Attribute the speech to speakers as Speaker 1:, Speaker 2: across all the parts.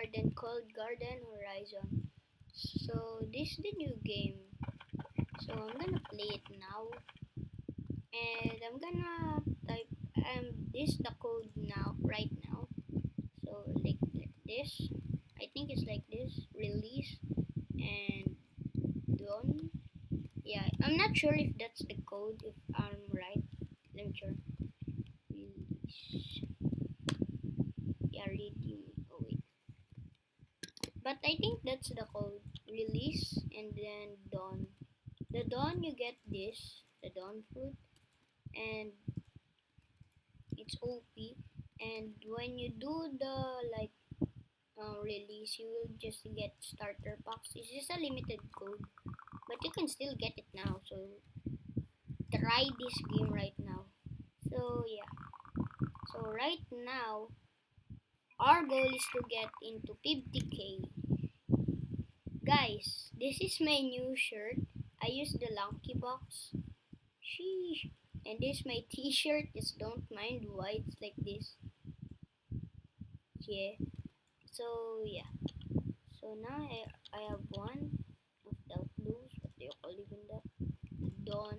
Speaker 1: garden called Garden Horizon. So this is the new game. So I'm gonna play it now, and I'm gonna type this the code now right now. So like this. I think it's like this. Release and done. Yeah, I'm not sure if that's the code. If I'm right, let me check. Release. Yeah, redeem. Oh wait. But I think that's the code. Release and then dawn. The dawn you get this, the dawn fruit, and it's OP. And when you do the like release, you will just get starter packs. It's just a limited code, but you can still get it now. So try this game right now. So yeah. So right now, our goal is to get into 50k. Guys, this is my new shirt. I use the Lanky box. Sheesh. And this my t-shirt. Just don't mind why it's like this. Yeah. So yeah. So now I have one of those. What do you call even that? The Dawn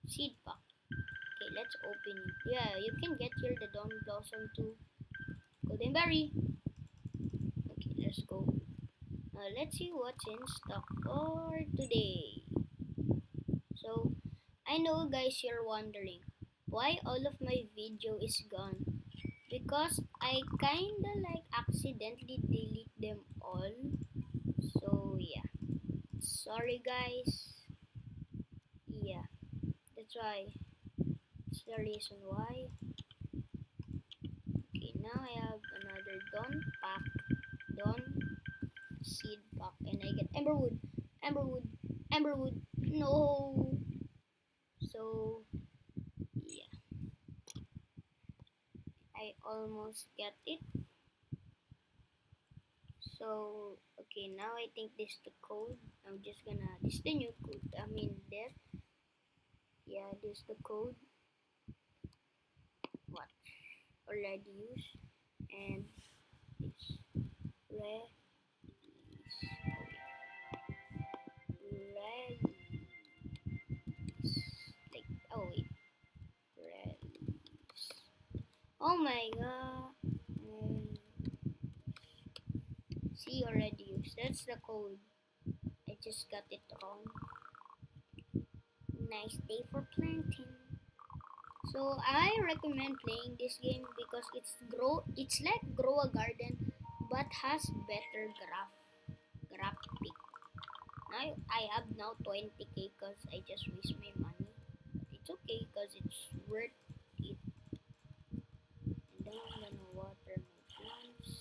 Speaker 1: seed pack. Okay, let's open it. Yeah, you can get here the Dawn Blossom too. Golden berry. Okay, let's go. Now let's see what's in stock for today. So I know guys you're wondering why all of my video is gone. Because I kinda like accidentally delete them all. So yeah. Sorry guys. Yeah, that's why. That's the reason why. Okay, now I have another Dawn pack. Dawn seed pack. And I get Emberwood. Emberwood. Emberwood. No. So yeah. I almost get it. So okay, now I think this is the code. I'm just gonna this is the new code. I mean there. Yeah, this is the code. What already used and this release. Like oh wait. Release. Oh my god. See already used. That's the code. I just got it wrong. Nice day for planting. So I recommend playing this game because it's like grow a garden but has better graphic. Now I have now 20k because I just waste my money. But it's okay because it's worth it. And then I'm gonna water my plants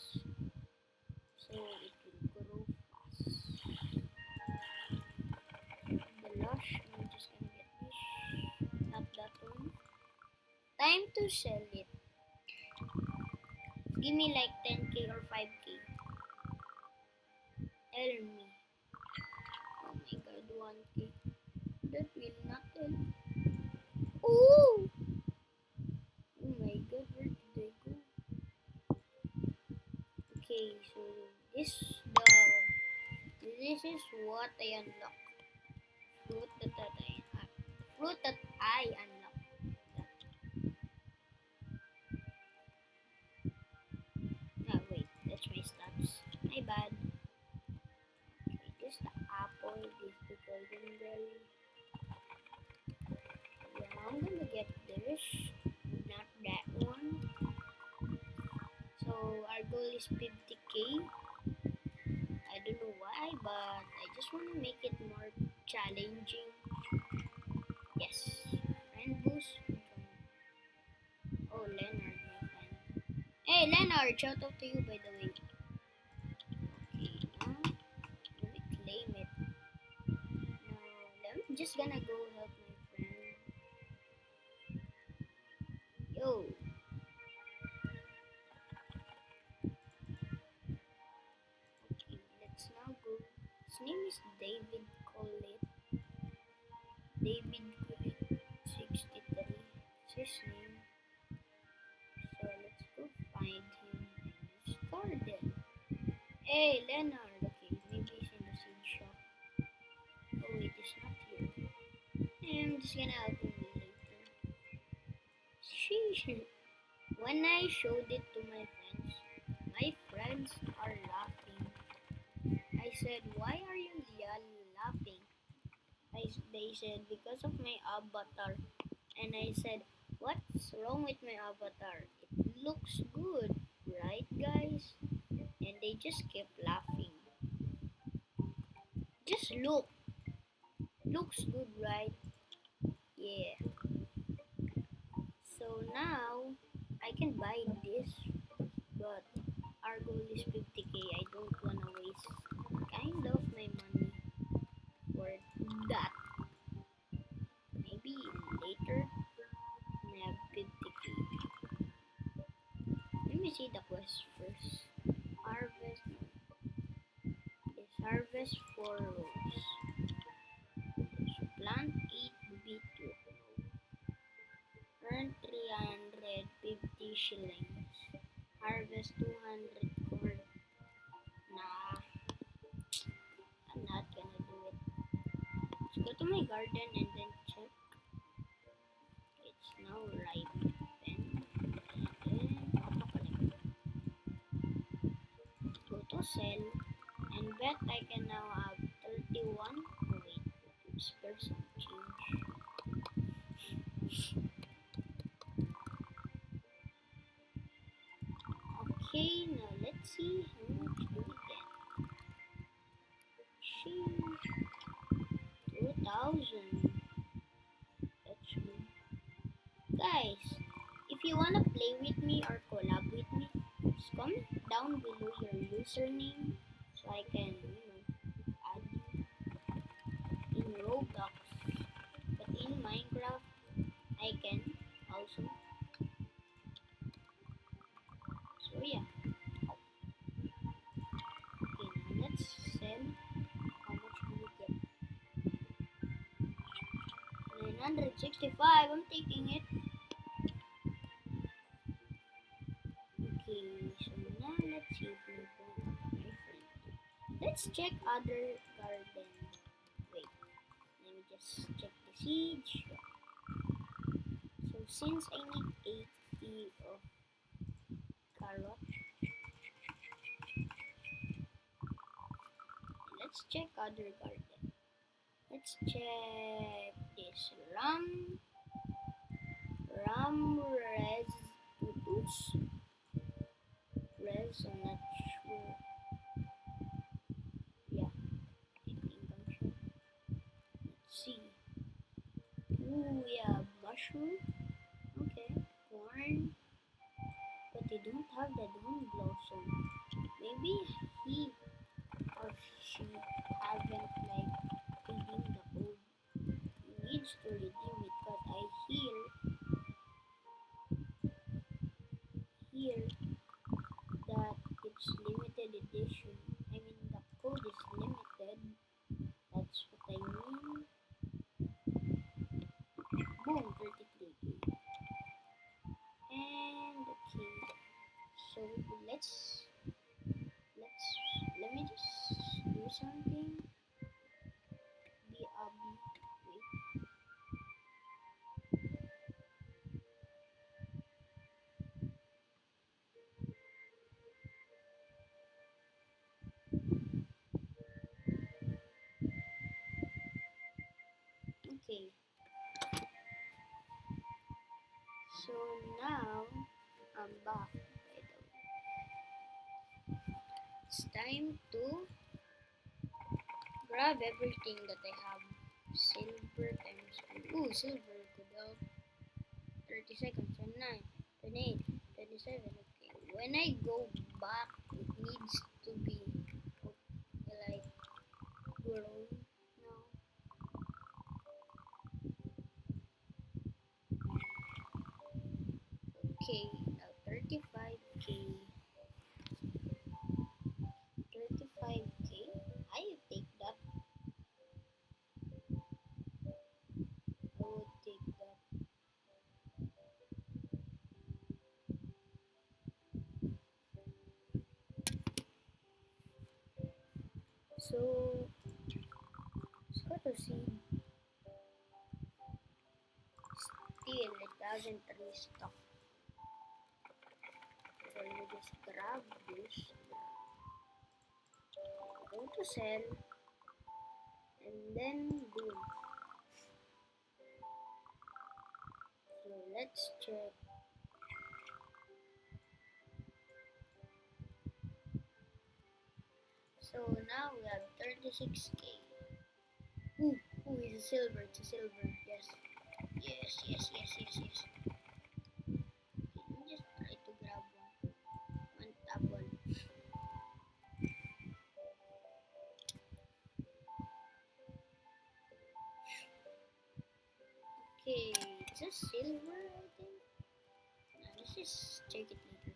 Speaker 1: so it will grow fast. The lush, I'm just gonna get this, not that one. Time to sell it. Give me like 10k or 5k. Tell me. Oh my god, 1k. That will not help. Oh! Oh my god, where did I go? Okay, so this is what I unlock. Fruit fruit that I unlock. Ah wait, that's my stats. My bad. Okay, this the apple, this the golden berry. Yeah, I'm gonna get this, not that one. So our goal is 50k. I don't know why, but I just want to make it more challenging. Yes, friend boost. Oh, Leonard, my friend. Hey, Leonard, shout out to you by the way. Okay, now let me claim it. Now I'm just gonna go help my friend. Yo, okay, let's now go. His name is David Collet. David Collet 63. It's his name. So let's go find him in his garden. Hey, Leonard. Okay, maybe he's in the seed shop. Oh wait, he's not here. I'm just gonna help him later. Sheesh. When I showed it to my friends are laughing. I said, why are you laughing? They said, because of my avatar. And I said, what's wrong with my avatar? It looks good, right, guys? And they just kept laughing. Just look. Looks good, right? Yeah. So now I can buy this, but our goal is 50k. I don't wanna waste kind of my money for that. Maybe later when I have 50k. Let me see the quest first. Harvest is harvest 4 rows. So plant 8 beetroot. Earn 350 shillings. Harvest 200 corn. Nah, I'm not gonna do it. Let's go to my garden and then check. It's now ripe. Then autocorrect. Go to sell and bet I can now have 31. Oh wait, it's person change. Okay, now let's see how much do we get. Sheesh, 2000. That's good. Guys, if you wanna play with me or collab with me, just comment down below your username so I can, add you in Roblox. But in Minecraft, I can also. So yeah. Okay, now let's sell. How much do we get? 965. I'm taking it. Okay, so now let's see if we find my friend. Let's check other garden. Wait, let me just check the siege. So since I need 80 of carrot, let's check other garden. Let's check this ram res tutus. Res, I'm not sure. Yeah, I think I'm sure. Let's see. Ooh, yeah, mushroom. Okay, corn. But they don't have the dawn blossom. Maybe he or she haven't redeemed the code. He needs to redeem it because I hear that it's limited edition. I mean the code is limited. That's what I mean. Boom, 33k. And okay. So let me just do something. Wait. Okay. So now I'm back. By the way, it's time to grab everything that I have. Silver times 2. Ooh, silver could help. 30 seconds. 29, 28, 27. Okay. When I go back, it needs to be like grown now. Okay, now 35k. 35k. I take that. I would take that. So let's go to seed. Still, it doesn't restock. So let me just grab this. Go to sell. And then boom. So let's check. So now we have 36k. Ooh, it's a silver, yes. Yes. Let me just try to grab one top one. Okay, it's a silver, I think. Let's just check it later.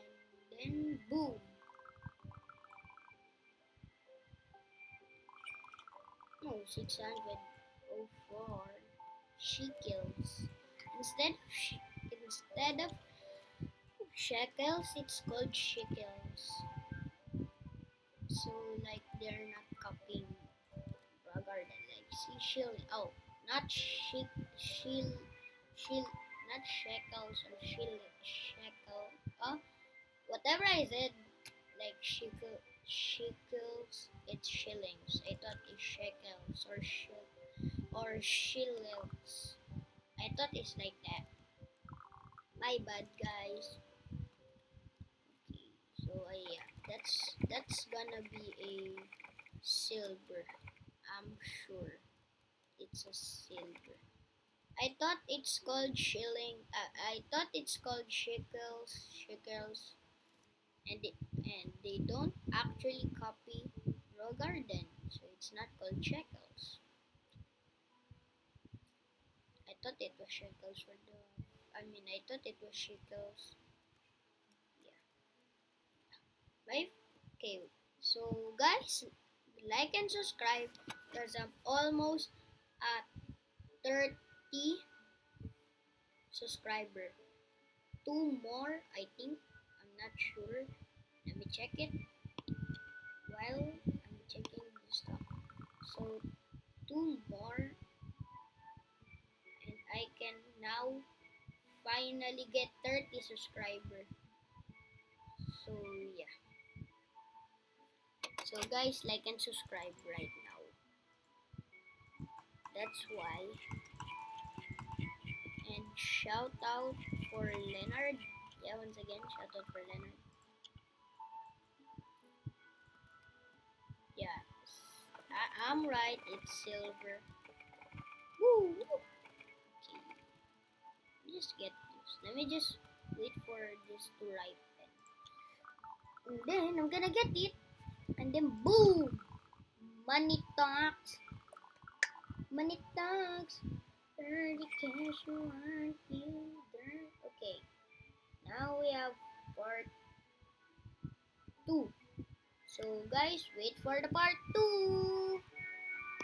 Speaker 1: And then boom. No, 604 shekels. Instead of shekels, it's called shekels. So like they're not copying Garden, like see shilling. Oh, not shil, not shekels or shekel. Whatever I said, like shekels, it's shillings. I thought it's shekels or shillings. I thought it's like that. My bad, guys. Okay, so yeah, that's gonna be a silver. I'm sure it's a silver. I thought it's called shilling. I thought it's called shekels, and they don't actually copy Raw Garden, so it's not called shekels. I thought it was shekels for the. I thought it was shekels. Yeah. Right? Okay. So guys, like and subscribe because I'm almost at 30 subscriber. Two more, I think. I'm not sure. Let me check it while I'm checking the stuff. So two more, and I can now finally get 30 subscriber. So yeah. So guys, like and subscribe right now. That's why. And shout out for Leonard. Yeah, once again, shout out for Leonard. Yeah, I'm right. It's silver. Woo! Okay, just get this. Let me just wait for this to ripen. And then I'm gonna get it. And then boom! Money talks. Money talks. 30 cash you want you there. Okay. Now we have part 2. So guys, wait for the part 2.